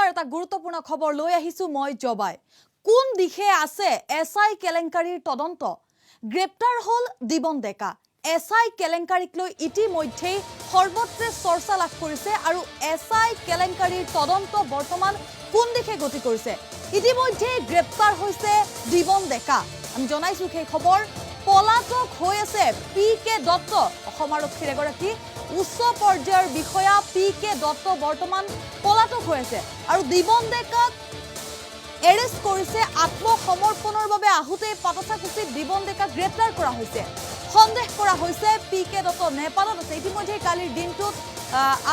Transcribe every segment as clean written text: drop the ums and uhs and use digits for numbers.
নমস্কাৰ এটা গুৰুত্বপূৰ্ণ খবৰ লৈ আহিছো মই জবাই কোন দিশে আছে এসআই কেলেংকাৰীৰ তদন্ত গ্ৰেপ্তাৰ হল দিবন ডেকা এসআই কেলেংকাৰীক লৈ ইতিমধ্যে সৰ্বত্ৰে চৰ্চা লাভ কৰিছে আৰু এসআই কেলেংকাৰীৰ তদন্ত বৰ্তমান কোন দিশে গতি কৰিছে ইতিমধ্যে গ্ৰেপ্তাৰ হৈছে দিবন ডেকা আমি জনাইছো সেই খবৰ পলাতক হৈ আছে পিকে দত্ত অসম আৰক্ষীৰ এগৰাকী উচ্চ পৰ্যায়ৰ বিষয়া পিকে দত্ত বৰ্তমান পলাতক হৈ আছে আৰু দিবন ডেকাক এৰেষ্ট কৰিছে আত্মসমৰ্পণৰ বাবে আহুতে পাতচাকুচিত দিবন ডেকাক গ্ৰেপ্তাৰ কৰা হৈছে সন্দেহ কৰা হৈছে পিকে দত্ত নেপালত আছে ইতিমধ্যে কালিৰ দিনটোত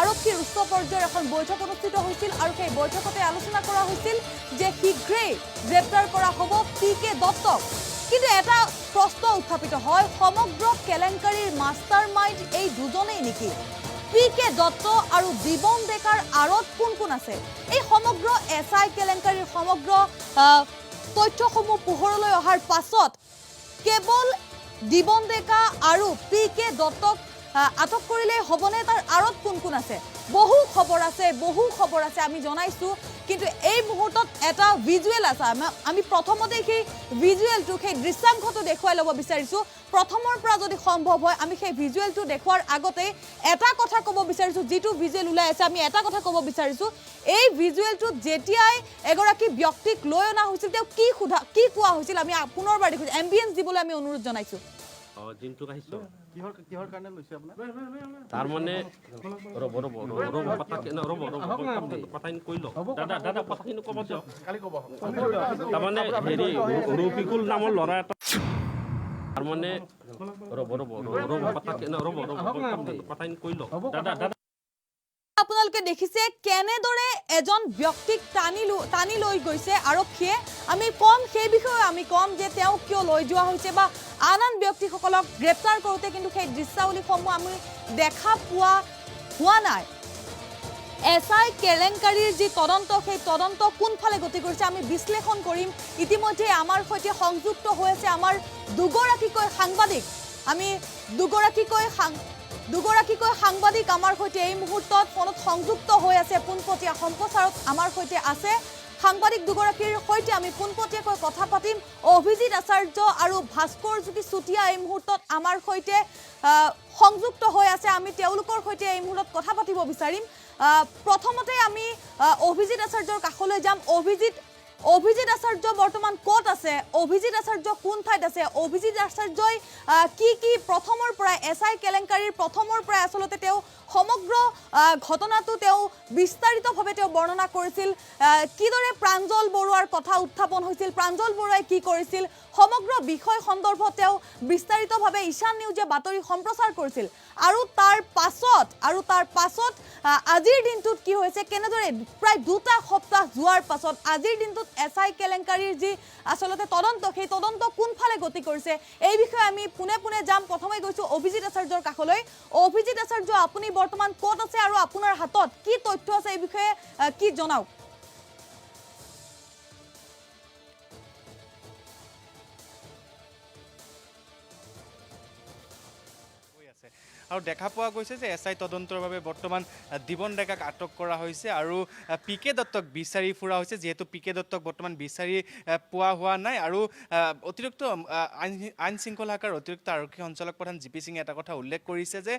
আৰক্ষীৰ উচ্চ পৰ্যায়ৰ এখন বৈঠক অনুষ্ঠিত হৈছিল আৰু সেই বৈঠকতে আলোচনা কৰা হৈছিল যে শীঘ্ৰেই গ্ৰেপ্তাৰ কৰা হ'ব পিকে দত্তক কিন্তু এটা প্ৰশ্ন উত্থাপিত হয় সমগ্ৰ কেলেংকাৰীৰ মাষ্টাৰ মাইণ্ড এই দুজনেই নেকি পিকে দত্ত আৰু দিবন ডেকাৰ আৰত কোন আছে এই সমগ্ৰ এসআই কেলেংকাৰীৰ সমগ্ৰ তথ্যসমূহ পোহৰলৈ অহাৰ পাছত কেৱল দিবন ডেকা আৰু পিকে দত্তক আটক কৰিলে হবনে তাৰ আৰত কোন আছে বহু খবৰ আছে আমি জনাইছো কিন্তু এই মুহূৰ্তত এটা ভিজুৱেল আছে আমি প্ৰথমতে সেই ভিজুৱেলটো সেই দৃশ্যাংশটো দেখুৱাই ল'ব বিচাৰিছো প্ৰথমৰ পৰা যদি সম্ভৱ হয় আমি সেই ভিজুৱেলটো দেখুৱাৰ আগতে এটা কথা ক'ব বিচাৰিছো যেটো ভিজুৱেল ওলাই আছে আমি এটা কথা ক'ব বিচাৰিছো এই ভিজুৱেলটো যেতিয়াই এগৰাকী ব্যক্তিক লৈ অনা হৈছিল তেওঁ কি কোৱা হৈছিল আমি পুনৰবাৰ দেখো এম্বিয়েন্স দিবলৈ আমি অনুৰোধ জনাইছো জিনটো কাহিছো কিহৰ কাৰণে লৈছে আপোনাৰ তাৰ মানে ৰব কথাখিনি কৈ লওক দাদা কথাখিনি ক'ব দিয়ক কালি ক'ব তাৰমানে হেৰি ৰফিকুল নামৰ ল'ৰা এটা তাৰ মানে ৰব কথাখিনি কৈ লওক দাদা আপোনালোকে দেখিছে কেনেদৰে এজন ব্যক্তিক টানি লৈ গৈছে আৰক্ষীয়ে আমি কম সেই বিষয়ে আমি কম যে তেওঁ কিয় লৈ যোৱা হৈছে বা আন ব্যক্তিসকলক গ্ৰেপ্তাৰ কৰোঁতে কিন্তু সেই দৃশ্যাৱলীসমূহ আমি দেখা হোৱা নাই এসআই কেলেংকাৰীৰ যি তদন্ত সেই তদন্ত কোনফালে গতি কৰিছে আমি বিশ্লেষণ কৰিম ইতিমধ্যে আমাৰ সৈতে সংযুক্ত হৈ আছে আমাৰ দুগৰাকীকৈ সাংবাদিক আমি দুগৰাকীকৈ সাংবাদিক আমাৰ সৈতে এই মুহূৰ্তত ফোনত সংযুক্ত হৈ আছে পোনপটীয়া সম্প্ৰচাৰত আমাৰ সৈতে আছে সাংবাদিক দুগৰাকীৰ সৈতে আমি পোনপটীয়াকৈ কথা পাতিম অভিজিত আচাৰ্য আৰু ভাস্কৰ জ্যোতি চুটিয়া এই মুহূৰ্তত আমাৰ সৈতে সংযুক্ত হৈ আছে আমি তেওঁলোকৰ সৈতে এই মুহূৰ্তত কথা পাতিব বিচাৰিম প্ৰথমতে আমি অভিজিত আচাৰ্যৰ কাষলৈ যাম অভিজিত আচাৰ্য বৰ্তমান ক'ত আছে অভিজিত আচাৰ্য কোন ঠাইত আছে অভিজিত আচাৰ্যই কি প্ৰথমৰ পৰা এসআই কেলেংকাৰীৰ প্ৰথমৰ পৰা আসলতে তেওঁ সমগ্ৰ ঘটনাটো তেওঁ বিস্তাৰিতভাৱে তেওঁ বৰ্ণনা কৰিছিল কিদৰে প্ৰাঞ্জল বৰুৱাৰ কথা উত্থাপন হৈছিল প্ৰাঞ্জল বৰুৱাই কি কৰিছিল সমগ্ৰ বিষয় সন্দৰ্ভত তেওঁ বিস্তাৰিতভাৱে ঈশান নিউজে বাতৰি সম্প্ৰচাৰ কৰিছিল আৰু তাৰ পাছত আজিৰ দিনটোত কি হৈছে কেনেদৰে প্ৰায় দুটা সপ্তাহ যোৱাৰ পাছত আজিৰ দিনটোত এসআই কেলেংকাৰীৰ যি আসলতে তদন্ত সেই তদন্ত কোনফালে গতি কৰিছে এই বিষয়ে আমি পুনে যাম প্ৰথমে গৈছো অভিজিত আচাৰ্যৰ কাষলৈ অভিজিত আচাৰ্য আপুনি বৰ্তমান ক'ত আছে আৰু আপোনাৰ হাতত কি তথ্য আছে এই বিষয়ে কি জনাওক আৰু দেখা পোৱা গৈছে যে এসআই তদন্তৰ বাবে বৰ্তমান দিবন ডেকাক আটক কৰা হৈছে আৰু পিকে দত্তক বিচাৰি ফুৰা হৈছে যেহেতু পিকে দত্তক বৰ্তমান বিচাৰি পোৱা হোৱা নাই আৰু অতিৰিক্ত আইন শৃংখলা শাখাৰ অতিৰিক্ত আৰক্ষী সঞ্চালক প্ৰধান জিপি সিঙে এটা কথা উল্লেখ কৰিছে যে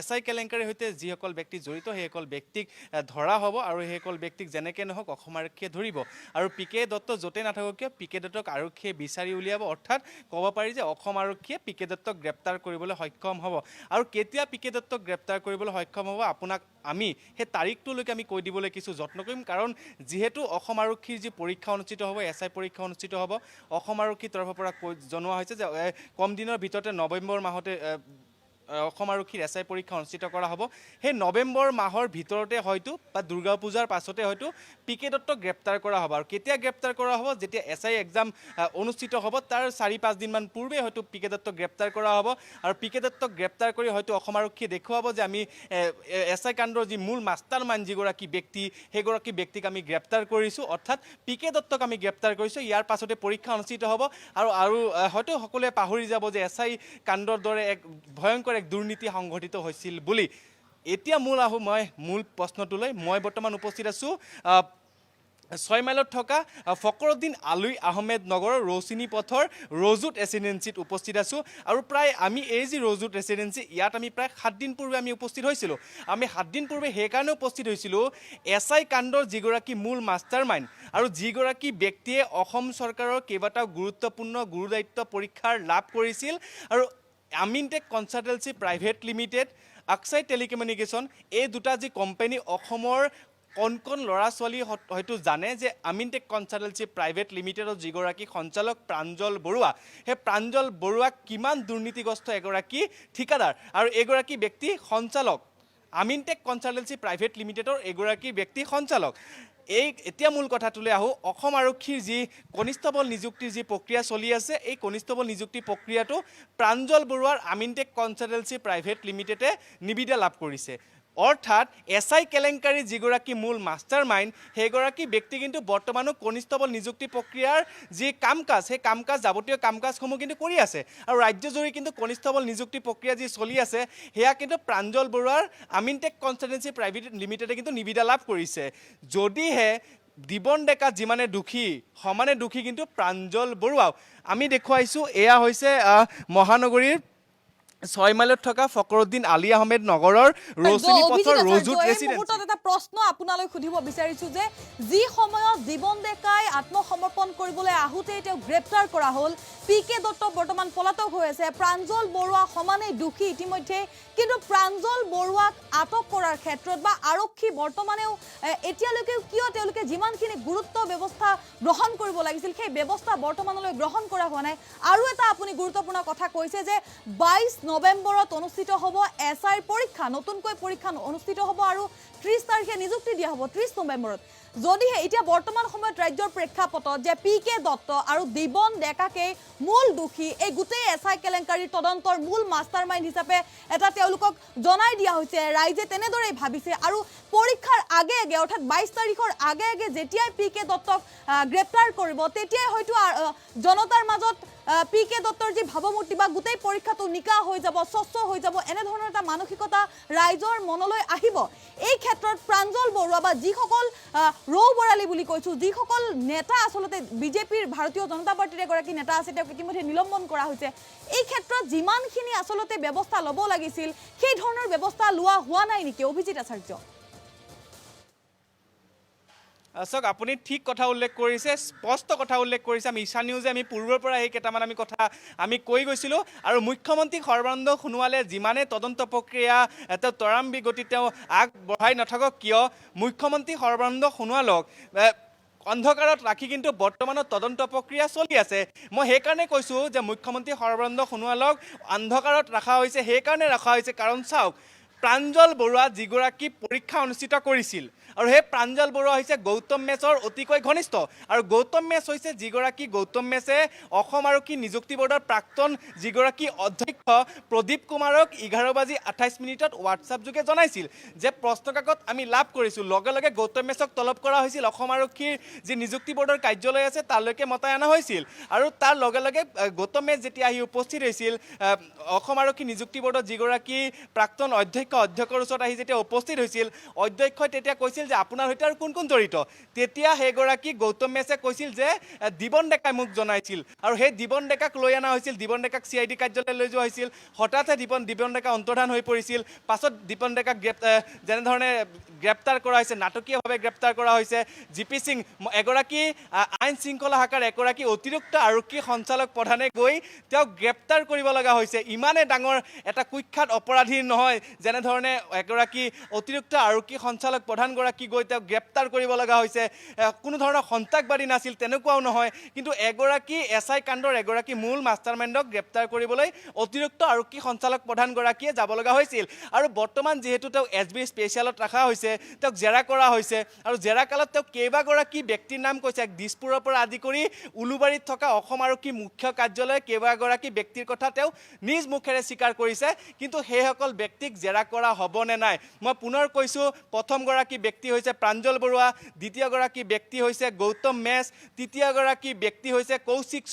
এসআই কেলেংকাৰীৰ সৈতে যিসকল ব্যক্তি জড়িত সেইসকল ব্যক্তিক ধৰা হ'ব আৰু সেইসকল ব্যক্তিক যেনেকৈ নহওক অসম আৰক্ষীয়ে ধৰিব আৰু পিকে দত্ত য'তে নাথাকক কিয় পিকে দত্তক আৰক্ষীয়ে বিচাৰি উলিয়াব অৰ্থাৎ ক'ব পাৰি যে অসম আৰক্ষীয়ে পিকে দত্তক গ্ৰেপ্তাৰ কৰিবলৈ সক্ষম হ'ব আৰু কেতিয়া পিকে দত্তক গ্ৰেপ্তাৰ কৰিবলৈ সক্ষম হ'ব আপোনাক আমি সেই তাৰিখটোলৈকে আমি কৈ দিবলৈ কিছু যত্ন কৰিম কাৰণ যিহেতু অসম আৰক্ষীৰ যি পৰীক্ষা অনুষ্ঠিত হ'ব এসআই পৰীক্ষা অনুষ্ঠিত হ'ব অসম আৰক্ষীৰ তৰফৰ পৰা জনোৱা হৈছে যে কম দিনৰ ভিতৰতে নৱেম্বৰ মাহতে অসম আৰক্ষীৰ এসআই পৰীক্ষা অনুষ্ঠিত কৰা হ'ব সেই নৱেম্বৰ মাহৰ ভিতৰতে হয়তো বা দুৰ্গা পূজাৰ পাছতে হয়তো পিকে দত্তক গ্ৰেপ্তাৰ কৰা হ'ব আৰু কেতিয়া গ্ৰেপ্তাৰ কৰা হ'ব যেতিয়া এসআই এক্সাম অনুষ্ঠিত হ'ব তাৰ 4-5 দিনমান পূৰ্বে হয়তো পিকে দত্তক গ্ৰেপ্তাৰ কৰা হ'ব আৰু পিকে দত্তক গ্ৰেপ্তাৰ কৰি হয়তো অসম আৰক্ষীয়ে দেখুৱাব যে আমি এসআই কাণ্ডৰ যি মূল মাষ্টাৰ মাইণ্ড যিগৰাকী ব্যক্তি সেইগৰাকী ব্যক্তিক আমি গ্ৰেপ্তাৰ কৰিছোঁ অৰ্থাৎ পিকে দত্তক আমি গ্ৰেপ্তাৰ কৰিছোঁ ইয়াৰ পাছতে পৰীক্ষা অনুষ্ঠিত হ'ব আৰু হয়তো সকলোৱে পাহৰি যাব যে এসআই কাণ্ডৰ দৰে এক ভয়ংকৰ এক দুৰ্নীতি সংঘটিত হৈছিল বুলি এতিয়া মই মূল প্ৰশ্নটোলৈ মই বৰ্তমান উপস্থিত আছোঁ 6 মাইলত থকা ফকৰুদ্দিন আলী আহমেদ নগৰৰ ৰৌচিনী পথৰ ৰজুত ৰেচিডেঞ্চিত উপস্থিত আছোঁ আৰু প্ৰায় আমি এই যি ৰজুত ৰেচিডেঞ্চি ইয়াত আমি প্ৰায় 7 দিন পূৰ্বে আমি উপস্থিত হৈছিলোঁ আমি 7 দিন পূৰ্বে সেইকাৰণে উপস্থিত হৈছিলোঁ এছআই কাণ্ডৰ যিগৰাকী মূল মাষ্টাৰ মাইণ্ড আৰু যিগৰাকী ব্যক্তিয়ে অসম চৰকাৰৰ কেইবাটাও গুৰুত্বপূৰ্ণ গুৰুদায়িত্ব পৰীক্ষাৰ লাভ কৰিছিল আৰু আমিনটেক কনচালটেঞ্চি প্ৰাইভেট লিমিটেড আকসাই টেলিকমিউনিকেশ্যন এই দুটা যি কোম্পানী অসমৰ কণ ল'ৰা ছোৱালী হয়তো জানে যে আমিনটেক কনচালটেঞ্চি প্ৰাইভেট লিমিটেডৰ যিগৰাকী সঞ্চালক প্ৰাঞ্জল বৰুৱা সেই প্ৰাঞ্জল বৰুৱাক কিমান দুৰ্নীতিগ্ৰস্ত এগৰাকী ঠিকাদাৰ আৰু এগৰাকী ব্যক্তি সঞ্চালক আমিনটেক কনচালটেঞ্চি প্ৰাইভেট লিমিটেডৰ এগৰাকী ব্যক্তি সঞ্চালক এতিয়া মূল কথাটোলৈ আহোঁ অসম আৰক্ষীৰ যি কনিষ্টবল নিযুক্তিৰ যি প্ৰক্ৰিয়া চলি আছে এই কনিষ্টবল নিযুক্তি প্ৰক্ৰিয়াটো প্ৰাঞ্জল বৰুৱাৰ আমিনটেক কনচালটেঞ্চি প্ৰাইভেট লিমিটেডে নিবিদা লাভ কৰিছে অৰ্থাৎ এছআই কেলেংকাৰীৰ যিগৰাকী মূল মাষ্টাৰ মাইণ্ড সেইগৰাকী ব্যক্তি কিন্তু বৰ্তমানো কনিষ্টবল নিযুক্তি প্ৰক্ৰিয়াৰ যি কাম কাজ সেই কাম কাজ যাৱতীয় কাম কাজসমূহ কিন্তু কৰি আছে আৰু ৰাজ্যজুৰি কিন্তু কনিষ্টবল নিযুক্তি প্ৰক্ৰিয়া যি চলি আছে সেয়া কিন্তু প্ৰাঞ্জল বৰুৱাৰ আমিনটেক কনচালটেঞ্চি প্ৰাইভেট লিমিটেডে কিন্তু নিবিদা লাভ কৰিছে যদিহে দিবন ডেকা যিমানে দুখী সমানে দুখী কিন্তু প্ৰাঞ্জল বৰুৱাও আমি দেখুৱাইছোঁ এয়া হৈছে মহানগৰীৰ 6 মাইলত থকা ফকৰুদ্দিন আলী আহমেদ নগৰৰ ৰৌচিনী পথৰ ৰজুত ৰেচিডেঞ্চি এটা প্ৰশ্ন আপোনালৈ সুধিব বিচাৰিছো যে যি সময়ত জীৱন ডেকাই আত্মসমৰ্পণ কৰিবলৈ আহোঁতে তেওঁ গ্ৰেপ্তাৰ কৰা হ'ল পিকে দত্ত বৰ্তমান পলাতক হৈ আছে প্ৰাঞ্জল বৰুৱা সমানে দুখী ইতিমধ্যে কিন্তু প্ৰাঞ্জল বৰুৱাক আটক কৰাৰ ক্ষেত্ৰত বা আৰক্ষী বৰ্তমানেও এতিয়ালৈকে কিয় তেওঁলোকে যিমানখিনি গুৰুত্ব ব্যৱস্থা গ্ৰহণ কৰিব লাগিছিল সেই ব্যৱস্থা বৰ্তমানলৈ গ্ৰহণ কৰা হোৱা নাই আৰু এটা আপুনি গুৰুত্বপূৰ্ণ কথা কৈছে যে 22 নৱেম্বৰত অনুষ্ঠিত হ'ব এছআইৰ পৰীক্ষা নতুনকৈ পৰীক্ষা অনুষ্ঠিত হ'ব আৰু 30 তাৰিখে নিযুক্তি দিয়া হ'ব 30 নৱেম্বৰত যদিহে এতিয়া বৰ্তমান সময়ত ৰাজ্যৰ প্ৰেক্ষাপটত যে পিকে দত্ত আৰু দিবন ডেকাকে মূল দোষী এই গোটেই এছআই কেলেংকাৰীৰ তদন্তৰ মূল মাষ্টাৰ মাইণ্ড হিচাপে এটা তেওঁলোকক জনাই দিয়া হৈছে ৰাইজে তেনেদৰেই ভাবিছে আৰু পৰীক্ষাৰ আগে আগে অৰ্থাৎ 22 তাৰিখৰ আগে আগে যেতিয়াই পিকে দত্তক গ্ৰেপ্তাৰ কৰিব তেতিয়াই হয়তো জনতাৰ মাজত পিকে দত্তৰ যি ভাৱমূৰ্তি বা গোটেই পৰীক্ষাটো নিকা হৈ যাব স্বচ্ছ হৈ যাব এনেধৰণৰ এটা মানসিকতা ৰাইজৰ মনলৈ আহিব এই ক্ষেত্ৰত প্ৰাঞ্জল বৰুৱা বা যিসকল ৰৌ বৰালী বুলি কৈছোঁ যিসকল নেতা আচলতে বিজেপিৰ ভাৰতীয় জনতা পাৰ্টিৰ এগৰাকী নেতা আছে তেওঁক ইতিমধ্যে নিলম্বন কৰা হৈছে এই ক্ষেত্ৰত যিমানখিনি আচলতে ব্যৱস্থা ল'ব লাগিছিল সেই ধৰণৰ ব্যৱস্থা লোৱা হোৱা নাই নেকি অভিজিত আচাৰ্য চাওক আপুনি ঠিক কথা উল্লেখ কৰিছে স্পষ্ট কথা উল্লেখ কৰিছে আমি ঈশা নিউজে আমি পূৰ্বৰ পৰা এই কেইটামান আমি কথা আমি কৈ গৈছিলোঁ আৰু মুখ্যমন্ত্ৰী সৰ্বানন্দ সোণোৱালে যিমানে তদন্ত প্ৰক্ৰিয়া তেওঁ ত্বৰান্বিত গতি তেওঁ আগবঢ়াই নাথাকক কিয় মুখ্যমন্ত্ৰী সৰ্বানন্দ সোণোৱালক অন্ধকাৰত ৰাখি কিন্তু বৰ্তমানত তদন্ত প্ৰক্ৰিয়া চলি আছে মই সেইকাৰণে কৈছোঁ যে মুখ্যমন্ত্ৰী সৰ্বানন্দ সোণোৱালক অন্ধকাৰত ৰখা হৈছে সেইকাৰণে ৰখা হৈছে কাৰণ চাওক প্ৰাঞ্জল বৰুৱা যিগৰাকী পৰীক্ষা অনুষ্ঠিত কৰিছিল আৰু সেই প্ৰাঞ্জল বৰুৱা হৈছে গৌতম মেছৰ অতিকৈ ঘনিষ্ঠ আৰু গৌতম মেছ হৈছে যিগৰাকী গৌতম মেছে অসম আৰক্ষী নিযুক্তি বৰ্ডৰ প্ৰাক্তন যিগৰাকী অধ্যক্ষ প্ৰদীপ কুমাৰক 11:28 হোৱাটছআপ যোগে জনাইছিল যে প্ৰশ্নকাকত আমি লাভ কৰিছোঁ লগে লগে গৌতম মেছক তলব কৰা হৈছিল অসম আৰক্ষীৰ যি নিযুক্তি বৰ্ডৰ কাৰ্যালয় আছে তালৈকে মতাই অনা হৈছিল আৰু তাৰ লগে লগে গৌতম মেছ যেতিয়া আহি উপস্থিত হৈছিল অসম আৰক্ষী নিযুক্তি বৰ্ডৰ যিগৰাকী প্ৰাক্তন অধ্যক্ষৰ ওচৰত আহি যেতিয়া উপস্থিত হৈছিল অধ্যক্ষই তেতিয়া কৈছিল যে আপোনাৰ হৈতে আৰু কোন কোন জড়িত তেতিয়া সেইগৰাকী গৌতম মেছে কৈছিল যে দিবন ডেকাই মোক জনাইছিল আৰু সেই দিবন ডেকাক লৈ অনা হৈছিল দিবন ডেকাক CID কাৰ্যালয়লৈ লৈ যোৱা হৈছিল হঠাতে দিবন ডেকা অন্তৰ্ধান হৈ পৰিছিল পাছত দিবন ডেকাক যেনেধৰণে গ্ৰেপ্তাৰ কৰা হৈছে নাটকীয়ভাৱে গ্ৰেপ্তাৰ কৰা হৈছে জিপি সিং এগৰাকী আইন শৃংখলা শাখাৰ এগৰাকী অতিৰিক্ত আৰক্ষী সঞ্চালক প্ৰধানে গৈ তেওঁক গ্ৰেপ্তাৰ কৰিব লগা হৈছে ইমানে ডাঙৰ এটা কুখ্যাত অপৰাধী নহয় যেনেধৰণে এগৰাকী অতিৰিক্ত আৰক্ষী সঞ্চালক প্ৰধানগৰাকী গৈ তেওঁক গ্ৰেপ্তাৰ কৰিব লগা হৈছে কোনো ধৰণৰ সন্ত্ৰাসবাদী নাছিল তেনেকুৱাও নহয় কিন্তু এগৰাকী এছআই কাণ্ডৰ এগৰাকী মূল মাষ্টাৰ মাইণ্ডক গ্ৰেপ্তাৰ কৰিবলৈ অতিৰিক্ত আৰক্ষী সঞ্চালক প্ৰধানগৰাকীয়ে যাব লগা হৈছিল আৰু বৰ্তমান যিহেতু তেওঁক SB স্পেচিয়েলত ৰখা হৈছে তেওঁক জেৰা কৰা হৈছে আৰু জেৰা কালত তেওঁক কেইবাগৰাকী ব্যক্তিৰ নাম কৈছে দিছপুৰৰ পৰা আদি কৰি উলুবাৰীত থকা অসম আৰক্ষী মুখ্য কাৰ্যালয়ে কেইবাগৰাকী ব্যক্তিৰ কথা তেওঁ নিজ মুখেৰে স্বীকাৰ কৰিছে কিন্তু সেইসকল ব্যক্তিক জেৰা কৰা হ'বনে নাই মই পুনৰ কৈছোঁ প্ৰথমগৰাকী ব্যক্তি হৈছে প্ৰাঞ্জল বৰুৱা দ্বিতীয়গৰাকী ব্যক্তি হৈছে গৌতম মেছ তৃতীয়গৰাকী ব্যক্তি হৈছে কৌশিক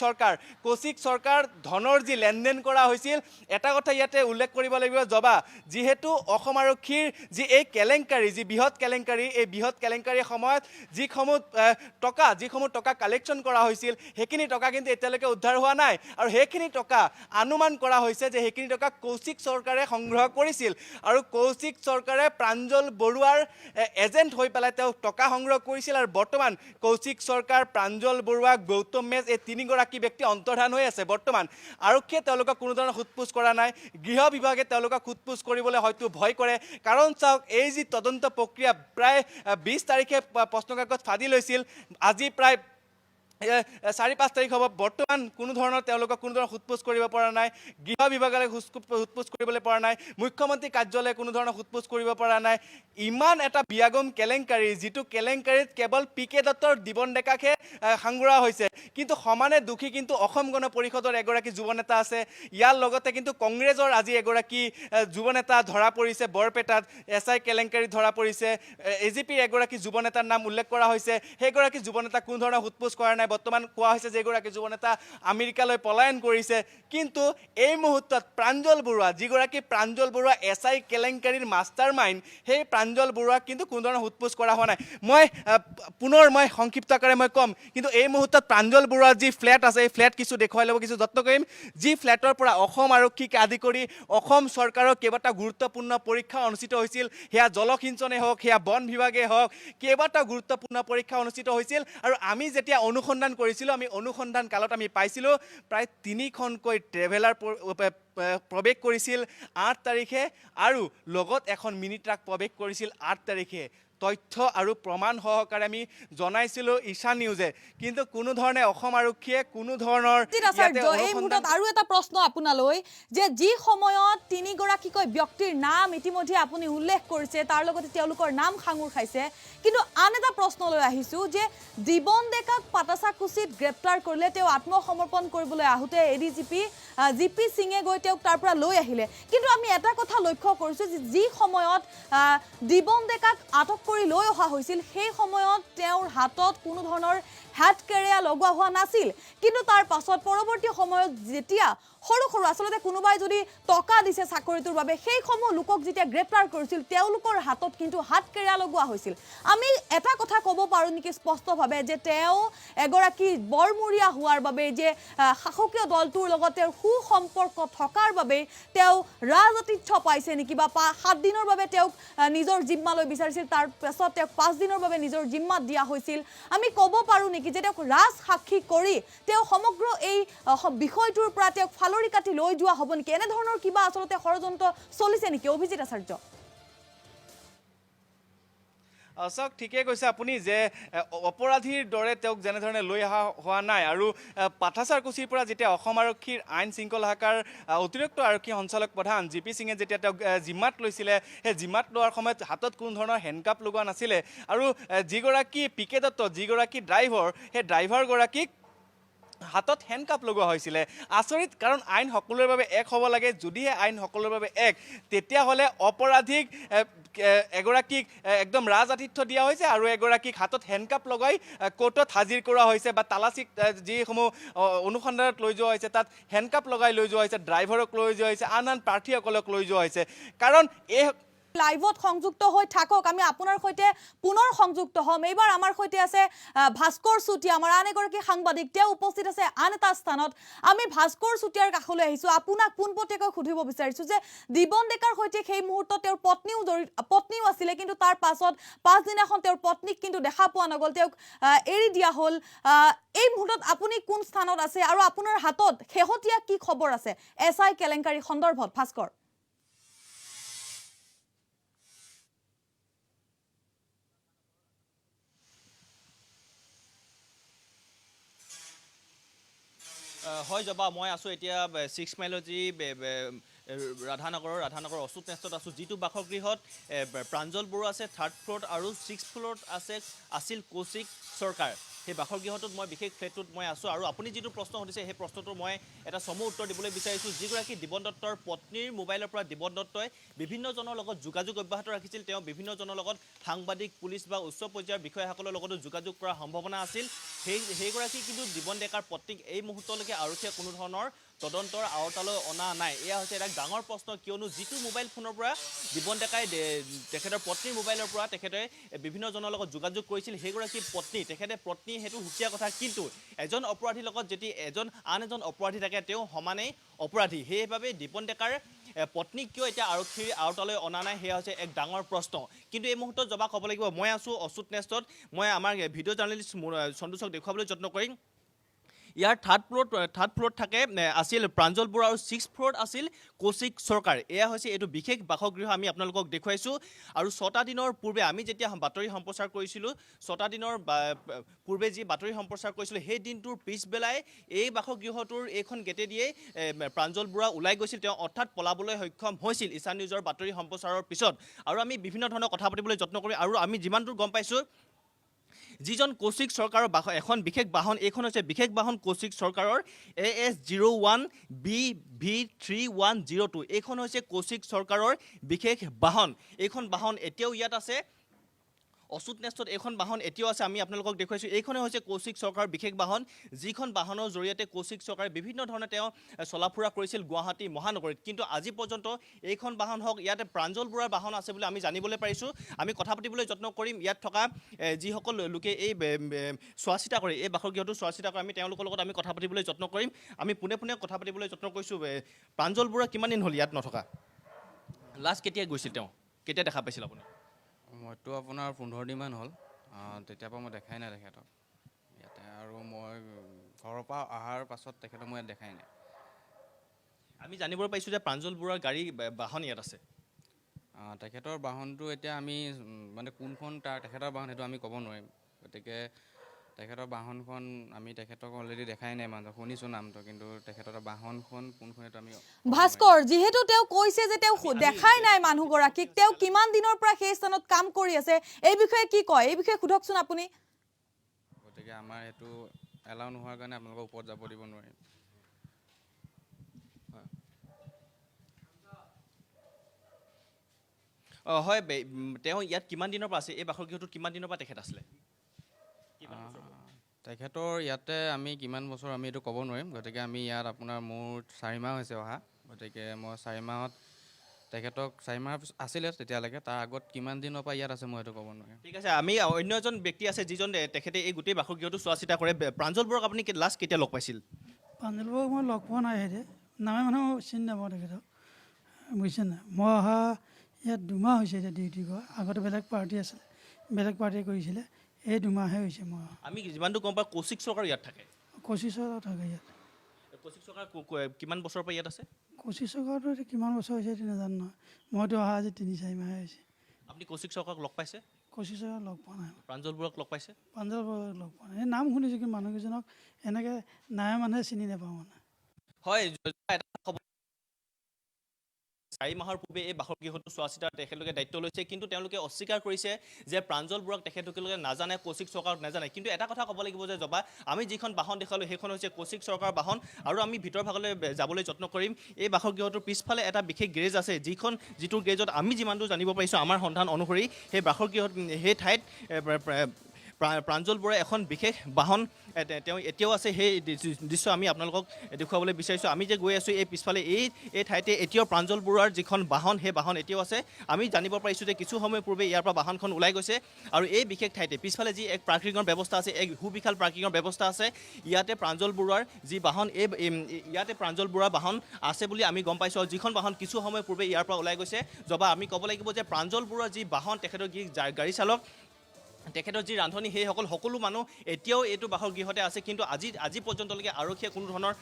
চৰকাৰ ধনৰ যি লেনদেন কৰা হৈছিল এটা কথা ইয়াতে উল্লেখ কৰিব লাগিব জবা যিহেতু অসম আৰক্ষীৰ যি এই কেলেংকাৰী যি বৃহৎ কেলেংকাৰী এই বৃহৎ কেলেংকাৰীৰ সময়ত যিসমূহ টকা কালেকশ্যন কৰা হৈছিল সেইখিনি টকা কিন্তু এতিয়ালৈকে উদ্ধাৰ হোৱা নাই আৰু সেইখিনি টকা অনুমান কৰা হৈছে যে সেইখিনি টকা কৌশিক চৰকাৰে সংগ্ৰহ কৰিছিল আৰু কৌশিক চৰকাৰে প্ৰাঞ্জল বৰুৱাৰ এজেণ্ট হৈ পেলাই তেওঁ টকা সংগ্ৰহ কৰিছিল আৰু বৰ্তমান কৌশিক চৰকাৰ প্ৰাঞ্জল বৰুৱা গৌতম মেছ এই তিনিগৰাকী ব্যক্তি অন্তৰ্ধান হৈ আছে বৰ্তমান আৰক্ষীয়ে তেওঁলোকক কোনো ধৰণৰ সোধপোছ কৰা নাই গৃহ বিভাগে তেওঁলোকক সোধপোছ কৰিবলৈ হয়তো ভয় কৰে কাৰণ চাওক এই যি তদন্ত প্ৰক্ৰিয়া প্ৰায় 20 তাৰিখে প্ৰশ্নকাকত ফাদি লৈছিল আজি প্ৰায় 4-5 তাৰিখ হ'ব বৰ্তমান কোনো ধৰণৰ তেওঁলোকক কোনো ধৰণৰ সোধপোছ কৰিব পৰা নাই গৃহ বিভাগলৈ সোধপোছ কৰিবলৈ পৰা নাই মুখ্যমন্ত্ৰী কাৰ্যালয়ে কোনো ধৰণৰ সোধপোছ কৰিব পৰা নাই ইমান এটা বিয়াগম কেলেংকাৰী যিটো কেলেংকাৰীত কেৱল পিকে দত্তৰ দিবন ডেকাকহে সাঙুৰা হৈছে কিন্তু সমানে দুখী কিন্তু অসম গণ পৰিষদৰ এগৰাকী যুৱ নেতা আছে ইয়াৰ লগতে কিন্তু কংগ্ৰেছৰ আজি এগৰাকী যুৱ নেতা ধৰা পৰিছে বৰপেটাত এছআই কেলেংকাৰী ধৰা পৰিছে এজিপিৰ এগৰাকী যুৱ নেতাৰ নাম উল্লেখ কৰা হৈছে সেইগৰাকী যুৱ নেতা কোনো ধৰণৰ সোধপোছ কৰা নাই বৰ্তমান কোৱা হৈছে যে এগৰাকী যুৱ নেতা আমেৰিকালৈ পলায়ন কৰিছে কিন্তু এই মুহূৰ্তত প্ৰাঞ্জল বৰুৱা এছআই কেলেংকাৰীৰ মাষ্টাৰ মাইণ্ড সেই প্ৰাঞ্জল বৰুৱাক কিন্তু কোনো ধৰণৰ সোধপোছ কৰা হোৱা নাই পুনৰ মই সংক্ষিপ্ত আকাৰে মই ক'ম কিন্তু এই মুহূৰ্তত প্ৰাঞ্জল বৰুৱাৰ যি ফ্লেট আছে এই ফ্লেট কিছু দেখুৱাই ল'ব কিছু যত্ন কৰিম যি ফ্লেটৰ পৰা অসম আৰক্ষীকে আদি কৰি অসম চৰকাৰৰ কেইবাটা গুৰুত্বপূৰ্ণ পৰীক্ষা অনুষ্ঠিত হৈছিল সেয়া জলসিঞ্চনে হওক সেয়া বন বিভাগে হওক কেইবাটা গুৰুত্বপূৰ্ণ পৰীক্ষা অনুষ্ঠিত হৈছিল আৰু আমি যেতিয়া অনুসন্ধান কৰিছিলোঁ আমি অনুসন্ধান কালত আমি পাইছিলোঁ প্ৰায় 3খনকৈ ট্ৰেভেলাৰ প্ৰৱেশ কৰিছিল 8 তাৰিখে আৰু লগত এখন মিনি ট্ৰাক প্ৰৱেশ কৰিছিল 8 তাৰিখে তথ্য আৰু প্ৰমাণ সহকাৰে আমি জনাইছিলোঁ ঈশা নিউজে কিন্তু কোনো ধৰণে অসম আৰক্ষীয়ে কোনো ধৰণৰ এই মুহূৰ্তত আৰু এটা প্ৰশ্ন আপোনালৈ যে যি সময়ত তিনিগৰাকীকৈ ব্যক্তিৰ নাম ইতিমধ্যে আপুনি উল্লেখ কৰিছে তাৰ লগতে তেওঁলোকৰ নাম সাঙুৰ খাইছে কিন্তু আন এটা প্ৰশ্নলৈ আহিছোঁ যে দিবন ডেকাক পাটাচাকুচিত গ্ৰেপ্তাৰ কৰিলে তেওঁ আত্মসমৰ্পণ কৰিবলৈ আহোঁতে এডিজিপি জিপি সিঙে গৈ তেওঁক তাৰ পৰা লৈ আহিলে কিন্তু আমি এটা কথা লক্ষ্য কৰিছোঁ যে যি সময়ত দিবন ডেকাক আটক কৰি লৈ অহা হৈছিল সেই সময়ত তেওঁৰ হাতত কোনো ধৰণৰ হেড কেৰিয়া লগোৱা হোৱা নাছিল কিন্তু তাৰ পাছত পৰৱৰ্তী সময়ত যেতিয়া সৰু আচলতে কোনোবাই যদি টকা দিছে চাকৰিটোৰ বাবে সেইসমূহ লোকক যেতিয়া গ্ৰেপ্তাৰ কৰিছিল তেওঁলোকৰ হাতত কিন্তু হাত কেৰিয়া লগোৱা হৈছিল আমি এটা কথা ক'ব পাৰোঁ নেকি স্পষ্টভাৱে যে তেওঁ এগৰাকী বৰমূৰীয়া হোৱাৰ বাবে যে শাসকীয় দলটোৰ লগত তেওঁৰ সুসম্পৰ্ক থকাৰ বাবে তেওঁ ৰাজআতিথ্য পাইছে নেকি বা 7 দিনৰ বাবে তেওঁক নিজৰ জিম্মালৈ বিচাৰিছিল তাৰ পাছত তেওঁক 5 দিনৰ বাবে নিজৰ জিম্মাত দিয়া হৈছিল আমি ক'ব পাৰোঁ নেকি যে তেওঁক ৰাজ সাক্ষী কৰি তেওঁ সমগ্ৰ এই বিষয়টোৰ পৰা তেওঁক ফালৰি কাটি লৈ যোৱা হ'ব নেকি এনেধৰণৰ কিবা আচলতে ষড়যন্ত্ৰ চলিছে নেকি অভিজিত আচাৰ্য চাওক ঠিকে কৈছে আপুনি যে অপৰাধীৰ দৰে তেওঁক যেনেধৰণে লৈ অহা হোৱা নাই আৰু পাঠাচাৰকুচিৰ পৰা যেতিয়া অসম আৰক্ষীৰ আইন শৃংখলা শাখাৰ অতিৰিক্ত আৰক্ষী সঞ্চালক প্ৰধান জিপি সিঙে যেতিয়া তেওঁক জিম্মাত লৈছিলে সেই জিম্মাত লোৱাৰ সময়ত হাতত কোনো ধৰণৰ হেণ্ডকাপ লগোৱা নাছিলে আৰু যিগৰাকী পিকে দত্ত যিগৰাকী ড্ৰাইভাৰ সেই ড্ৰাইভাৰগৰাকীক হাতত হেণ্ডকাপ লগোৱা হৈছিলে আচৰিত কাৰণ আইন সকলোৰে বাবে এক হ'ব লাগে যদিহে আইন সকলোৰে বাবে এক তেতিয়াহ'লে অপৰাধীক এগৰাকীক একদম ৰাজআতিথ্য দিয়া হৈছে আৰু এগৰাকীক হাতত হেণ্ডকাপ লগাই কোৰ্টত হাজিৰ কৰা হৈছে বা তালাচীক যিসমূহ অনুসন্ধানত লৈ যোৱা হৈছে তাত হেণ্ডকাপ লগাই লৈ যোৱা হৈছে ড্ৰাইভাৰক লৈ যোৱা হৈছে আন প্ৰাৰ্থীসকলক লৈ যোৱা হৈছে কাৰণ এই লাইভত সংযুক্ত হৈ থাকক আমি আপোনাৰ সৈতে পুনৰ সংযুক্ত হ'ম এইবাৰ আমাৰ সৈতে আছে ভাস্কৰ চুটিয়া আমাৰ আন এগৰাকী সাংবাদিক তেওঁ উপস্থিত আছে আন এটা স্থানত আমি ভাস্কৰ চুটিয়াৰ কাষলৈ আহিছোঁ আপোনাক পোনপটীয়াকৈ সুধিব বিচাৰিছোঁ যে দিবন ডেকাৰ সৈতে সেই মুহূৰ্তত তেওঁৰ পত্নীও আছিলে কিন্তু তাৰ পাছত পাছদিনাখন তেওঁৰ পত্নীক কিন্তু দেখা পোৱা নগ'ল তেওঁক এৰি দিয়া হ'ল এই মুহূৰ্তত আপুনি কোন স্থানত আছে আৰু আপোনাৰ হাতত শেহতীয়া কি খবৰ আছে এছআই কেলেংকাৰী সন্দৰ্ভত ভাস্কৰ হয় জবা মই আছোঁ এতিয়া 6 মাইলৰ যি ৰাধানগৰৰ অচ্যুত নেষ্টত আছোঁ, যিটো বাসগৃহত প্ৰাঞ্জল বৰুৱা আছে 3rd ফ্ল'ৰত আৰু 6th ফ্ল'ৰত আছিল কৌশিক চৰকাৰ। সেই বাসগৃহটোত মই বিশেষ ফ্লেটটোত মই আছোঁ আৰু আপুনি যিটো প্ৰশ্ন সুধিছে সেই প্ৰশ্নটোৰ মই এটা চমু উত্তৰ দিবলৈ বিচাৰিছোঁ। যিগৰাকী দিবন দত্তৰ পত্নীৰ মোবাইলৰ পৰা দিবন দত্তই বিভিন্নজনৰ লগত যোগাযোগ অব্যাহত ৰাখিছিল। তেওঁ বিভিন্নজনৰ লগত সাংবাদিক, পুলিচ বা উচ্চ পৰ্যায়ৰ বিষয়াসকলৰ লগতো যোগাযোগ কৰাৰ সম্ভাৱনা আছিল। সেইগৰাকী কিন্তু দিবন ডেকাৰ পত্নীক এই মুহূৰ্তলৈকে আৰক্ষীয়ে কোনো ধৰণৰ তদন্তৰ আওতালৈ অনা নাই। এয়া হৈছে এটা ডাঙৰ প্ৰশ্ন, কিয়নো যিটো মোবাইল ফোনৰ পৰা দিবন ডেকাই তেখেতৰ পত্নীৰ মোবাইলৰ পৰা তেখেতে বিভিন্নজনৰ লগত যোগাযোগ কৰিছিল, সেইগৰাকী পত্নী সেইটো সুকীয়া কথা, কিন্তু এজন অপৰাধীৰ লগত যেতিয়া আন এজন অপৰাধী থাকে তেওঁ সমানেই অপৰাধী। সেইবাবে দিবন ডেকাৰ পত্নীক কিয় এতিয়া আৰক্ষীৰ আওতালৈ অনা নাই, সেয়া হৈছে এক ডাঙৰ প্ৰশ্ন। কিন্তু এই মুহূৰ্তত জবাব ক'ব লাগিব, মই আছোঁ অচ্যুত নেষ্টত। মই আমাৰ ভিডিঅ' জাৰ্নেলিষ্ট সন্তোষক দেখুৱাবলৈ যত্ন কৰিম। ইয়াৰ 3rd ফ্ল'ৰত আছিল প্ৰাঞ্জল বৰুৱা আৰু 6th ফ্ল'ৰত আছিল কৌশিক চৰকাৰ। এয়া হৈছে এইটো বিশেষ বাসগৃহ আমি আপোনালোকক দেখুৱাইছোঁ। আৰু 6টা দিনৰ পূৰ্বে আমি যেতিয়া বাতৰি সম্প্ৰচাৰ কৰিছিলোঁ, 6টা দিনৰ পূৰ্বে যি বাতৰি সম্প্ৰচাৰ কৰিছিলোঁ, সেই দিনটোৰ পিছবেলাই এই বাসগৃহটোৰ এইখন গেটে দিয়েই প্ৰাঞ্জল বৰুৱা ওলাই গৈছিল। তেওঁ অৰ্থাৎ পলাবলৈ সক্ষম হৈছিল ঈশান নিউজৰ বাতৰি সম্প্ৰচাৰৰ পিছত। আৰু আমি বিভিন্ন ধৰণৰ কথা পাতিবলৈ যত্ন কৰিম। আৰু আমি যিমান দূৰ গম পাইছোঁ, যিজন কৌশিক চৰকাৰৰ এখন বিশেষ বাহন, এইখন হৈছে বিশেষ বাহন কৌশিক চৰকাৰৰ AS01BV3102। এইখন হৈছে কৌশিক চৰকাৰৰ বিশেষ বাহন। এইখন বাহন এতিয়াও ইয়াত আছে, অচ্যুত নেষ্টত এইখন বাহন এতিয়াও আছে। আমি আপোনালোকক দেখুৱাইছোঁ, এইখনে হৈছে কৌশিক চৰকাৰৰ বিশেষ বাহন, যিখন বাহনৰ জৰিয়তে কৌশিক চৰকাৰে বিভিন্ন ধৰণে তেওঁ চলা ফুৰা কৰিছিল গুৱাহাটী মহানগৰীত। কিন্তু আজি পৰ্যন্ত এইখন বাহন হওক, ইয়াতে প্ৰাঞ্জল বৰুৱাৰ বাহন আছে বুলি আমি জানিবলৈ পাৰিছোঁ। আমি কথা পাতিবলৈ যত্ন কৰিম ইয়াত থকা যিসকল লোকে এই চোৱা চিতা কৰে, এই বাসগৃহটো চোৱা চিতা কৰে, আমি তেওঁলোকৰ লগত আমি কথা পাতিবলৈ যত্ন কৰিম। আমি পোনে কথা পাতিবলৈ যত্ন কৰিছোঁ। প্ৰাঞ্জল বৰুৱা কিমান দিন হ'ল ইয়াত নথকা? লাষ্ট কেতিয়া গৈছিল, তেওঁ কেতিয়া দেখা পাইছিল আপুনি? মইতো আপোনাৰ 15 দিনমান হ'ল, তেতিয়াৰ পৰা মই দেখাই নাই তেখেতক ইয়াতে। আৰু মই ঘৰৰ পৰা অহাৰ পাছত তেখেতক মই ইয়াত দেখাই নাই। আমি জানিবলৈ পাইছোঁ যে প্ৰাঞ্জল বৰুৱাৰ বাহন ইয়াত আছে। তেখেতৰ বাহনটো এতিয়া আমি মানে কোনখন তেখেতৰ বাহন সেইটো আমি ক'ব নোৱাৰিম। গতিকে তেখেতৰ বাহনখন আমি তেখেতক অলৰেডি দেখাই নাই, মানুহ শুনিছোঁ নামটো, কিন্তু তেখেতৰ বাহনখন কোনখন সেইটো আমি। ভাস্কৰ, যিহেতু তেওঁ কৈছে যে তেওঁ দেখাই নাই মানুহগৰাকীক, তেওঁ কিমান দিনৰ পৰা সেই স্থানত কাম কৰি আছে, এই বিষয়ে কি কয়, এই বিষয়ে সোধকচোন আপুনি। গতিকে আমাৰ সেইটো এলাউ নোহোৱাৰ কাৰণে আপোনালোকৰ ওপৰত যাব দিব নোৱাৰিম। হয়, তেওঁ ইয়াত কিমান দিনৰ পৰা আছে, এই বাসগৃহটোত কিমান দিনৰ পৰা তেখেত আছিলে? তেখেতৰ ইয়াতে আমি কিমান বছৰ আমি এইটো ক'ব নোৱাৰিম। গতিকে আমি ইয়াত আপোনাৰ মোৰ 4 মাহ হৈছে অহা। গতিকে মই 4 মাহত তেখেতক 4 মাহ আছিলে তেতিয়ালৈকে, তাৰ আগত কিমান দিনৰ পৰা ইয়াত আছে মই সেইটো ক'ব নোৱাৰিম। ঠিক আছে, আমি অন্য এজন ব্যক্তি আছে যিজন তেখেতে এই গোটেই বাসগৃহটো চোৱা চিতা কৰে। প্ৰাঞ্জল বৰুৱাক আপুনি লাষ্ট কেতিয়া লগ পাইছিল? প্ৰাঞ্জল বৰুৱাক মই লগ পোৱা নাই, হেৰি নামে মানুহ চিনি নাপাওঁ তেখেতক, বুজিছে নাই। মই অহা ইয়াত 2 মাহ হৈছে এতিয়া ডিউটি কৰা। আগতে বেলেগ পাৰ্টি আছিলে, বেলেগ পাৰ্টিয়ে কৰিছিলে, এই 2 মাহহে হৈছে মই। আমি যিমানটো গম পাওঁ কৌশিক চৰকাৰ ইয়াত থাকে। কৌশিক চৰকাৰ থাকে ইয়াত। কৌশিক চৰকাৰ কিমান বছৰৰ পৰা ইয়াত আছে? কৌশিক চৰকাৰটো এতিয়া কিমান বছৰ হৈছে সেইটো নাজানো নহয়। মইতো অহা আজি 3-4 মাহে হৈছে। আপুনি কৌশিক চৰকাৰক লগ পাইছে? কৌশিক চৰকাৰক লগ পোৱা নাই। প্ৰাঞ্জল বৰুৱাক লগ পাইছে? প্ৰাঞ্জল বৰুৱাক লগ পোৱা নাই। এই নাম শুনিছোঁ, কিন্তু মানুহকেইজনক এনেকৈ নাই মানুহে চিনি নাপাওঁ মানে। হয়, 4 মাহৰ পূৰ্বে এই বাসগৃহটো চোৱা চিতাৰ তেখেতলোকে দায়িত্ব লৈছে, কিন্তু তেওঁলোকে অস্বীকাৰ কৰিছে যে প্ৰাঞ্জল বৰুৱাক তেখেতলোকে নাজানে, কৌশিক চৰকাৰক নাজানে। কিন্তু এটা কথা ক'ব লাগিব যে আমি যিখন বাহন দেখালোঁ সেইখন হৈছে কৌশিক চৰকাৰৰ বাহন। আৰু আমি ভিতৰ ভাগলৈ যাবলৈ যত্ন কৰিম। এই বাসগৃহটোৰ পিছফালে এটা বিশেষ গেৰেজ আছে, যিটো গেৰেজত আমি যিমান দূৰ জানিব পাৰিছোঁ আমাৰ সন্ধান অনুসৰি সেই বাসগৃহত সেই ঠাইত প্ৰাঞ্জল বৰুৱাই এখন বিশেষ বাহন তেওঁ এতিয়াও আছে। সেই দৃশ্য আমি আপোনালোকক দেখুৱাবলৈ বিচাৰিছোঁ। আমি যে গৈ আছোঁ এই পিছফালে এই ঠাইতে এতিয়াও প্ৰাঞ্জল বৰুৱাৰ যিখন বাহন, সেই বাহন এতিয়াও আছে। আমি জানিব পাৰিছোঁ যে কিছু সময় পূৰ্বে ইয়াৰ পৰা বাহনখন ওলাই গৈছে। আৰু এই বিশেষ ঠাইতে পিছফালে যি এক পাৰ্কিঙৰ ব্যৱস্থা আছে, এক সুবিশাল পাৰ্কিঙৰ ব্যৱস্থা আছে, ইয়াতে প্ৰাঞ্জল বৰুৱাৰ যি বাহন, ইয়াতে প্ৰাঞ্জল বৰুৱাৰ বাহন আছে বুলি আমি গম পাইছোঁ। আৰু যিখন বাহন কিছু সময় পূৰ্বে ইয়াৰ পৰা ওলাই গৈছে, আমি ক'ব লাগিব যে প্ৰাঞ্জল বৰুৱাৰ যি বাহন, তেখেতৰ যি গাড়ী চালক, তেখেতৰ যি ৰান্ধনি সেইসকল সকলো মানুহ এতিয়াও এইটো বাসগৃহতে আছে কিন্তু আজি পৰ্যন্তলৈকে আৰক্ষীয়ে কোনো ধৰণৰ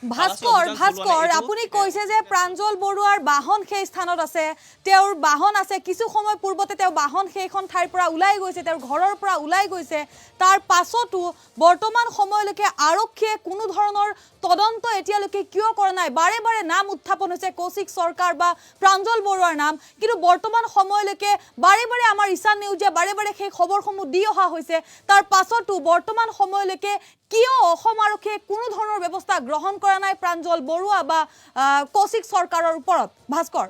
ভাস্কৰ আপুনি কৈছে যে প্ৰাঞ্জল বৰুৱাৰ বাহন সেই স্থানত আছে তেওঁৰ বাহন আছে কিছু সময় পূৰ্বতে তেওঁ বাহন সেইখন ঠাইৰ পৰা ওলাই গৈছে তেওঁৰ ঘৰৰ পৰা ওলাই গৈছে তাৰ পাছতো বৰ্তমান সময়লৈকে আৰক্ষীয়ে কোনো ধৰণৰ তদন্ত এতিয়ালৈকে কিয় কৰা নাই বাৰে বাৰে নাম উত্থাপন হৈছে কৌশিক সৰকাৰ বা প্ৰাঞ্জল বৰুৱাৰ নাম কিন্তু বৰ্তমান সময়লৈকে বাৰে বাৰে আমাৰ ঈশান নিউজে বাৰে বাৰে সেই খবৰসমূহ দি অহা হৈছে তাৰ পাছতো বৰ্তমান সময়লৈকে কিয় অসম আৰক্ষীয়ে কোনো ধৰণৰ ব্যৱস্থা গ্ৰহণ কৰা নাই প্ৰাঞ্জল বৰুৱা বা কৌশিক সৰকাৰৰ ওপৰত ভাস্কৰ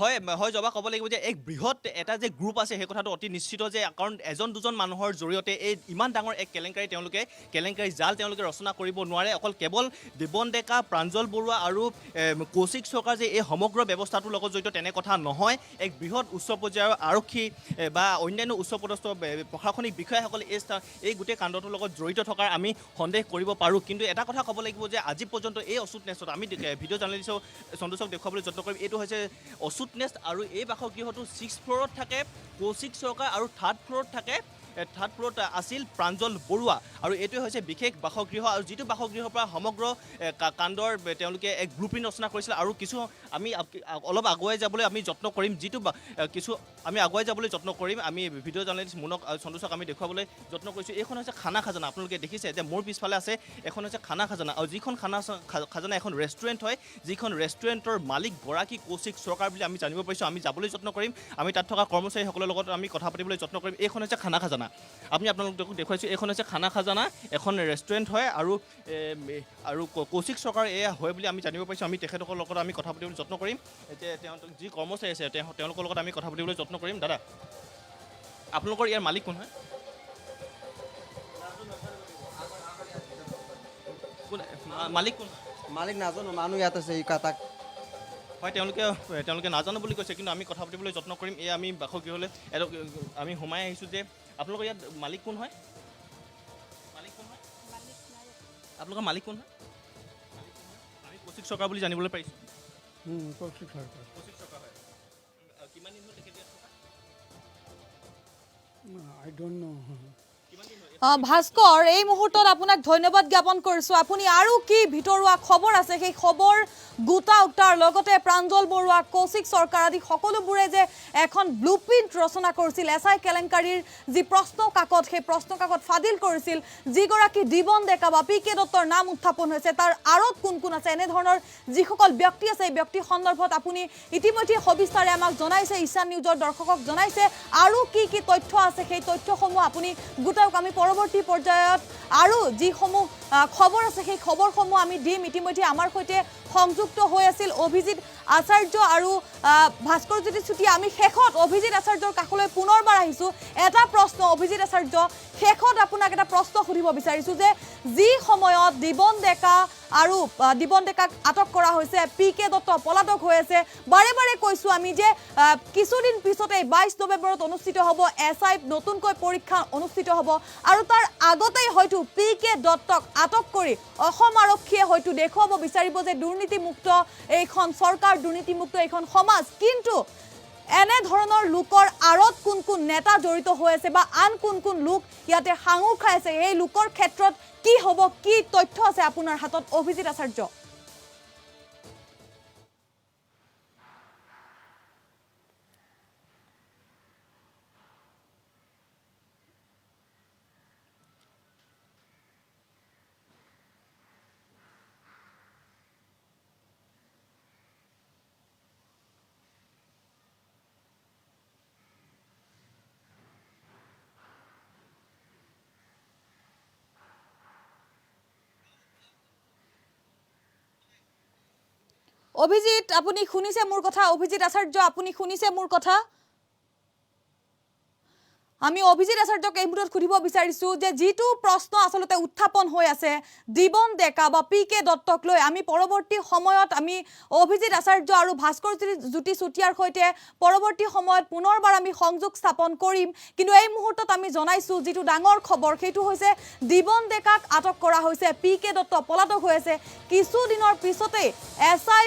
হয় জবা ক'ব লাগিব যে এক বৃহৎ এটা যে গ্ৰুপ আছে সেই কথাটো অতি নিশ্চিত যে কাৰণ এজন দুজন মানুহৰ জৰিয়তে এই ইমান ডাঙৰ এক কেলেংকাৰী জাল তেওঁলোকে ৰচনা কৰিব নোৱাৰে অকল কেৱল দিবন ডেকা প্ৰাঞ্জল বৰুৱা আৰু কৌশিক সৰকাৰ যে এই সমগ্ৰ ব্যৱস্থাটোৰ লগত জড়িত তেনে কথা নহয় এক বৃহৎ উচ্চ পৰ্যায়ৰ আৰক্ষী বা অন্যান্য উচ্চপদস্থ প্ৰশাসনিক বিষয়াসকল এই গোটেই কাণ্ডটোৰ লগত জড়িত থকাৰ আমি সন্দেহ কৰিব পাৰোঁ কিন্তু এটা কথা ক'ব লাগিব যে আজি পৰ্যন্ত এই অচুটনেছত আমি ভিডিঅ' জাৰ্নেলিষ্ট সন্তোষক দেখুৱাবলৈ যত্ন কৰিম এইটো হৈছে অচুটনেছ আৰু এই বাসগৃহটো 6th ফ্ল'ৰত থাকে কৌশিক সৰকাৰ আৰু 3rd ফ্ল'ৰত থাকে থাৰ্ড ফ্ল'ৰত আছিল প্ৰাঞ্জল বৰুৱা আৰু এইটোৱে হৈছে বিশেষ বাসগৃহ আৰু যিটো বাসগৃহৰ পৰা সমগ্ৰ কাণ্ডৰ তেওঁলোকে এক ব্লুপ্ৰিণ্ট ৰচনা কৰিছিল আৰু কিছু আমি অলপ আগুৱাই যাবলৈ আমি যত্ন কৰিম আমি ভিডিঅ' জাৰ্নেলিষ্ট মুনক সন্তোষক আমি দেখুৱাবলৈ যত্ন কৰিছোঁ এইখন হৈছে খানা খাজানা আপোনালোকে দেখিছে যে মোৰ পিছফালে আছে এখন হৈছে খানা খাজানা আৰু যিখন খাজানা এখন ৰেষ্টুৰেণ্ট হয় যিখন ৰেষ্টুৰেণ্টৰ মালিকগৰাকী কৌশিক সৰকাৰ বুলি আমি জানিব পাৰিছোঁ আমি যাবলৈ যত্ন কৰিম আমি তাত থকা কৰ্মচাৰীসকলৰ লগত আমি কথা পাতিবলৈ যত্ন কৰিম এইখন হৈছে খানা খাজানা আমি আপোনালোকক দেখুৱাইছোঁ এইখন হৈছে খানা খাজানা এখন ৰেষ্টুৰেণ্ট হয় আৰু কৌশিক সৰকাৰ এয়া হয় বুলি আমি জানিব পাৰিছোঁ আমি তেখেতসকলৰ লগত আমি কথা পাতিবলৈ যত্ন কৰিম এতিয়া তেওঁলোক যি কৰ্মচাৰী আছে তেওঁলোকৰ লগত আমি কথা পাতিবলৈ যত্ন কৰিম দাদা আপোনালোকৰ ইয়াৰ মালিক কোন হয় মালিক কোন মালিক নাজানো মানুহ ইয়াত আছে তাক হয় তেওঁলোকে নাজানো বুলি কৈছে কিন্তু আমি কথা পাতিবলৈ যত্ন কৰিম এই আমি বাসগৃহলৈ আমি সোমাই আহিছোঁ যে আপোনালোকৰ ইয়াত মালিক কোন হয় আপোনালোকৰ মালিক কোন হয় আমি কৌশিক সৰকাৰ বুলি জানিবলৈ পাৰিছোঁ কৌশিক সৰকাৰ কৌশিক সৰকাৰ হয় কিমান দিন হ'ল তেখেত ইয়াত থকা আই ডোণ্ট ন ভাস্কৰ এই মুহূৰ্তত আপোনাক ধন্যবাদ জ্ঞাপন কৰিছোঁ আপুনি আৰু কি ভিতৰুৱা খবৰ আছে সেই খবৰ গোটা উত্তাৰ লগতে প্ৰাঞ্জল বৰুৱা কৌশিক সৰকাৰ আদি সকলোবোৰে যে এখন ব্লুপ্ৰিণ্ট ৰচনা কৰিছিল এছআই কেলেংকাৰীৰ যি প্ৰশ্ন কাকত সেই প্ৰশ্ন কাকত ফাদিল কৰিছিল যিগৰাকী দিবন ডেকা বা পি.কে. দত্তৰ নাম উত্থাপন হৈছে তাৰ আঁৰত কোন কোন আছে এনেধৰণৰ যিসকল ব্যক্তি আছে এই ব্যক্তি সন্দৰ্ভত আপুনি ইতিমধ্যে সবিস্তাৰে আমাক জনাইছে ঈশান নিউজৰ দৰ্শকক জনাইছে আৰু কি কি তথ্য আছে সেই তথ্যসমূহ আপুনি গোটাওক আমি পৰৱৰ্তী পৰ্যায়ত আৰু যিসমূহ খবৰ আছে সেই খবৰসমূহ আমি দিম ইতিমধ্যে আমাৰ সৈতে সংযুক্ত হৈ আছিল অভিজিত আচাৰ্য আৰু ভাস্কৰজ্যোতি চুতীয়া আমি শেষত অভিজিত আচাৰ্যৰ কাষলৈ পুনৰবাৰ আহিছোঁ এটা প্ৰশ্ন অভিজিত আচাৰ্য শেষত আপোনাক এটা প্ৰশ্ন সুধিব বিচাৰিছোঁ যে যি সময়ত দিবন ডেকাক আটক কৰা হৈছে পি.কে. দত্ত পলাতক হৈ আছে বাৰে বাৰে কৈছোঁ আমি যে কিছুদিন পিছতে 22 নৱেম্বৰত অনুষ্ঠিত হ'ব এছআই নতুনকৈ পৰীক্ষা অনুষ্ঠিত হ'ব আৰু তাৰ আগতেই হয়তো পি.কে. দত্তক আটক কৰি অসম আৰক্ষীয়ে হয়তো দেখুৱাব বিচাৰিব যে দুৰ্নীতিমুক্ত এইখন চৰকাৰ দুৰ্নীতিমুক্ত এইখন সমাজ কিন্তু এনে ধৰণৰ লোকৰ আঁৰত কোন কোন নেতা জড়িত হৈ আছে বা আন কোন কোন লোক ইয়াতে সাঙুৰ খাই আছে এই লোকৰ ক্ষেত্ৰত কি হ'ব কি তথ্য আছে আপোনাৰ হাতত অভিজিত আচাৰ্য অভিজিত আপুনি শুনিছে মোৰ কথা অভিজিত আচাৰ্য আপুনি শুনিছে মোৰ কথা আমি অভিজিৎ আচাৰ্যক এই মুহূৰ্তত সুধিব বিচাৰিছো যে যিটো প্ৰশ্ন আসলতে উত্থাপন হৈ আছে দিবন ডেকা বা পি.কে. দত্তক লৈ আমি পৰৱৰ্তী সময়ত আমি অভিজিৎ আচাৰ্য আৰু ভাস্কৰ জ্যোতি চুতীয়াৰ সৈতে পৰৱৰ্তী সময়ত পুনৰবাৰ আমি সংযোগ স্থাপন কৰিম কিন্তু এই মুহূৰ্তত আমি জনাইছো যিটো ডাঙৰ খবৰ সেইটো হৈছে দিবন ডেকাক আটক কৰা হৈছে পি.কে. দত্ত পলাতক হৈ আছে কিছুদিনৰ পিছতে এছআই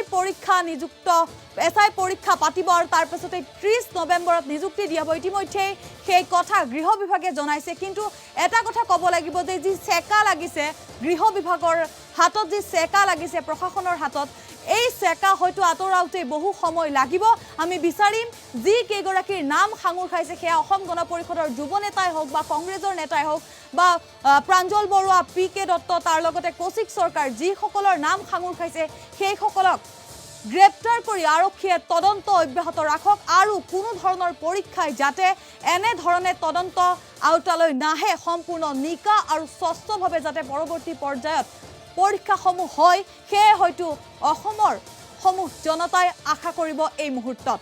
পৰীক্ষা পাতিব আৰু তাৰ পিছতে 30 নৱেম্বৰত নিযুক্তি দিয়া হ'ব ইতিমধ্যে সেই কথা গৃহ বিভাগে জনাইছে কিন্তু এটা কথা ক'ব লাগিব যে যি চেকা লাগিছে গৃহ বিভাগৰ হাতত যি চেকা লাগিছে প্ৰশাসনৰ হাতত এই চেকা হয়তো আঁতৰাওঁতে বহু সময় লাগিব আমি বিচাৰিম যি কেইগৰাকীৰ নাম সাঙুৰ খাইছে সেয়া অসম গণ পৰিষদৰ যুৱ নেতাই হওক বা কংগ্ৰেছৰ নেতাই হওক বা প্ৰাঞ্জল বৰুৱা পি.কে. দত্ত তাৰ লগতে কৌশিক চৰকাৰ যিসকলৰ নাম সাঙুৰ খাইছে সেইসকলক গ্ৰেপ্তাৰ কৰি আৰক্ষীয়ে তদন্ত অব্যাহত ৰাখক আৰু কোনো ধৰণৰ পৰীক্ষাই যাতে এনে ধৰণে তদন্ত আওতালৈ নাহে সম্পূৰ্ণ নিকা আৰু স্বচ্ছভাৱে যাতে পৰৱৰ্তী পৰ্যায়ত পৰীক্ষাসমূহ হয় সেয়ে হয়তো অসমৰ সমূহ জনতাই আশা কৰিব এই মুহূৰ্তত